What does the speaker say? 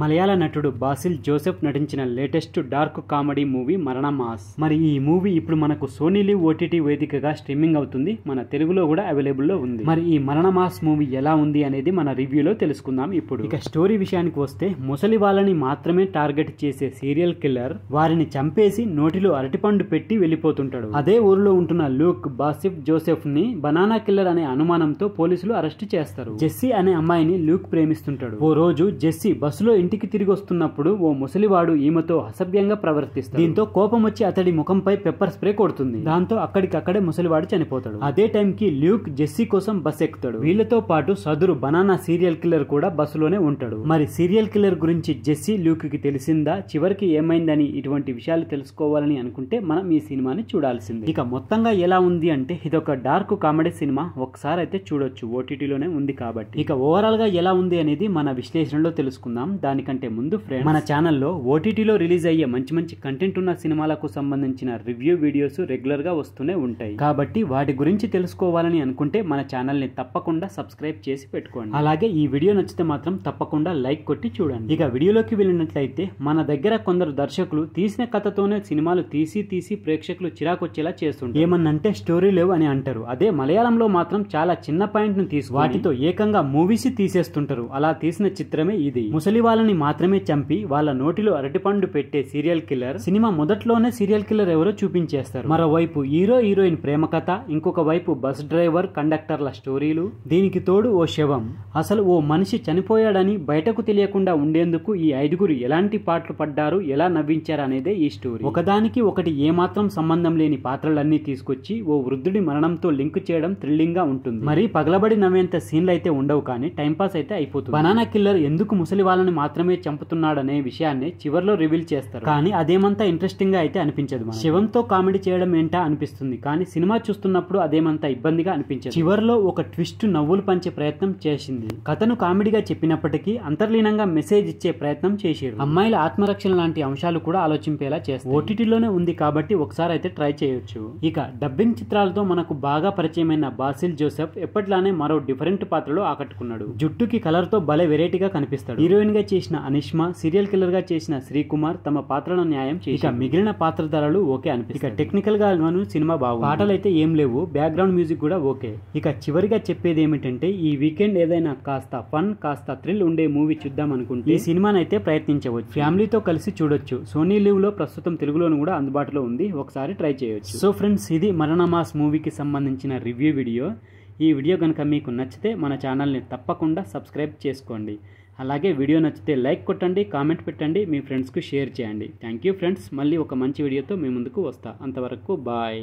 మలయాళ నటుడు బాసిల్ జోసెఫ్ నటించిన latest dark comedy movie మరణ మాస్. మరి ఈ మూవీ ఇప్పుడు మనకు సోనీ లివ్ ఓటీటీ వేదికగా స్ట్రీమింగ్ అవుతుంది. మన తెలుగులో కూడా అవైలబుల్ లో ఉంది. మరి ఈ మరణ మాస్ మూవీ ఎలా ఉంది అనేది మన రివ్యూలో తెలుసుకుందాం ఇప్పుడు. ఇక స్టోరీ విషయానికి వస్తే, ముసలి వాళ్ళని మాత్రమే టార్గెట్ చేసే సీరియల్ కిల్లర్ వారిని చంపేసి నోటిలో అరటిపండు పెట్టి వెళ్ళిపోతుంటాడు. అదే ఊరిలో ఉంటున్న లూక్ బాసిల్ జోసెఫ్ ని బనానా కిల్లర్ అనే అనుమానంతో పోలీసులు అరెస్ట్ చేస్తారు. జెస్సీ అనే అమ్మాయిని లూక్ ప్రేమిస్తుంటాడు. ఓ రోజు జెస్సీ బస్సులో ఇంటికి తిరిగి వస్తున్నప్పుడు ఓ ముసలివాడు ఈమెతో అసభ్యంగా ప్రవర్తిస్తాడు. దీంతో కోపం వచ్చి అతడి ముఖంపై పెప్పర్ స్ప్రే కొడుతుంది. దాంతో అక్కడికక్కడే ముసలివాడు చనిపోతాడు. అదే టైం కి ల్యూక్ జెస్సీ కోసం బస్ ఎక్కుతాడు. వీళ్ళతో పాటు సదురు బనానా సీరియల్ కిల్లర్ కూడా బస్సులోనే ఉంటాడు. మరి సీరియల్ కిల్లర్ గురించి జెస్సీ ల్యూక్ కి తెలిసిందా, చివరికి ఏమైందని ఇటువంటి విషయాలు తెలుసుకోవాలని అనుకుంటే మనం ఈ సినిమాని చూడాల్సిందే. ఇక మొత్తంగా ఎలా ఉంది అంటే, ఇదొక డార్క్ కామెడీ సినిమా. ఒకసారి అయితే చూడొచ్చు, ఓటీటీలోనే ఉంది కాబట్టి. ఇక ఓవరాల్ గా ఎలా ఉంది అనేది మన విశ్లేషణలో తెలుసుకుందాం. దానికంటే ముందు ఫ్రెండ్స్, మన ఛానల్లో ఓటీటీలో రిలీజ్ అయ్యే మంచి మంచి కంటెంట్ ఉన్న సినిమాలకు సంబంధించిన రివ్యూ వీడియోస్ రెగ్యులర్ గా వస్తూనే ఉంటాయి. కాబట్టి వాటి గురించి తెలుసుకోవాలని అనుకుంటే మన ఛానల్ ని తప్పకుండా సబ్స్క్రైబ్ చేసి పెట్టుకోండి. అలాగే ఈ వీడియో నచ్చితే మాత్రం తప్పకుండా లైక్ కొట్టి చూడండి. ఇక వీడియోలోకి వెళ్ళినట్లయితే, మన దగ్గర కొందరు దర్శకులు తీసిన కథతోనే సినిమాలు తీసి ప్రేక్షకులు చిరాకొచ్చేలా చేస్తుంటారు. ఏమన్నంటే స్టోరీ లేవు అని అంటారు. అదే మలయాళంలో మాత్రం చాలా చిన్న పాయింట్ ను తీసి వాటితో ఏకంగా మూవీస్ తీసేస్తుంటారు. అలా తీసిన చిత్రమే ఇది. ముసలి వాళ్ళని మాత్రమే చంపి వాళ్ళ నోటిలో అరటిపండు పెట్టే సీరియల్ కిల్లర్. సినిమా మొదట్లోనే సీరియల్ కిల్లర్ ఎవరో చూపించేస్తారు. మరోవైపు హీరో హీరోయిన్ ప్రేమ కథ, ఇంకొక వైపు బస్ డ్రైవర్ కండక్టర్ల స్టోరీలు, దీనికి తోడు ఓ శవం. అసలు ఓ మనిషి చనిపోయాడని బయటకు తెలియకుండా ఉండేందుకు ఈ ఐదుగురు ఎలాంటి పాటలు పడ్డారు, ఎలా నవ్వించారు అనేదే ఈ స్టోరీ. ఒకదానికి ఒకటి ఏమాత్రం సంబంధం లేని పాత్రలన్నీ తీసుకొచ్చి ఓ వృద్ధుడి మరణంతో లింక్ చేయడం థ్రిల్లింగ్ గా ఉంటుంది. మరి పగలబడి నవ్వేంత సీన్లు అయితే ఉండవు, కానీ టైంపాస్ అయితే అయిపోతుంది. బనానా కిల్లర్ ఎందుకు ముసలి వాళ్ళని మాత్రమే చంపుతున్నాడనే విషయాన్ని చివర్లో రివీల్ చేస్తారు. కానీ అదేమంతా ఇంట్రెస్టింగ్ గా అయితే అనిపించదు. శివంతో కామెడీ చేయడం ఏంటా అనిపిస్తుంది, కానీ సినిమా చూస్తున్నప్పుడు అదేమంతా ఇబ్బందిగా అనిపించదు. చివర్లో ఒక ట్విస్ట్ నవ్వులు పంచే ప్రయత్నం చేసింది. కథను కామెడీగా చెప్పినప్పటికీ అంతర్లీనంగా మెసేజ్ ఇచ్చే ప్రయత్నం చేశారు. అమ్మాయిల ఆత్మరక్షణ లాంటి అంశాలు కూడా ఆలోచింపేలా చేస్తారు. ఓటీటీలోనే ఉంది కాబట్టి ఒకసారి అయితే ట్రై చేయొచ్చు. ఇక డబ్బింగ్ చిత్రాలతో మనకు బాగా పరిచయమైన బాసిల్ జోసెఫ్ ఎప్పట్లానే మరో డిఫరెంట్ పాత్రలో ఆకట్టుకున్నాడు. జుట్టుకి కలర్ తో భలే వెరైటీగా కనిపిస్తాడు. హీరోయిన్ గా చేసిన అనిష్మా, సీరియల్ కిల్లర్ గా చేసిన శ్రీకుమార్ తమ పాత్రను న్యాయం చేసి, ఇక మిగిలిన పాత్రధారులు ఓకే అనిపిస్తుంది. ఇక టెక్నికల్ గా సినిమా బాగుంది. పాటలు అయితే ఏం లేవు, బ్యాక్గ్రౌండ్ మ్యూజిక్ కూడా ఓకే. ఇక చివరిగా చెప్పేది ఏమిటంటే, ఈ వీకెండ్ ఏదైనా కాస్త ఫన్, కాస్త థ్రిల్ ఉండే మూవీ చూద్దాం అనుకుంటే ఈ సినిమాని అయితే ప్రయత్నించవచ్చు. ఫ్యామిలీతో కలిసి చూడొచ్చు. సోనీ లివ్ లో ప్రస్తుతం తెలుగులోను కూడా అందుబాటులో ఉంది. ఒకసారి ట్రై చేయొచ్చు. సో ఫ్రెండ్స్, ఇది మరణ మాస్ మూవీకి సంబంధించిన రివ్యూ వీడియో. ఈ వీడియో కనుక మీకు నచ్చితే మన ఛానల్ని తప్పకుండా సబ్స్క్రైబ్ చేసుకోండి. అలాగే వీడియో నచ్చితే లైక్ కొట్టండి, కామెంట్ పెట్టండి, మీ ఫ్రెండ్స్కు షేర్ చేయండి. Thank you friends. మళ్ళీ ఒక మంచి వీడియోతో మీ ముందుకు వస్తా. అంతవరకు బాయ్.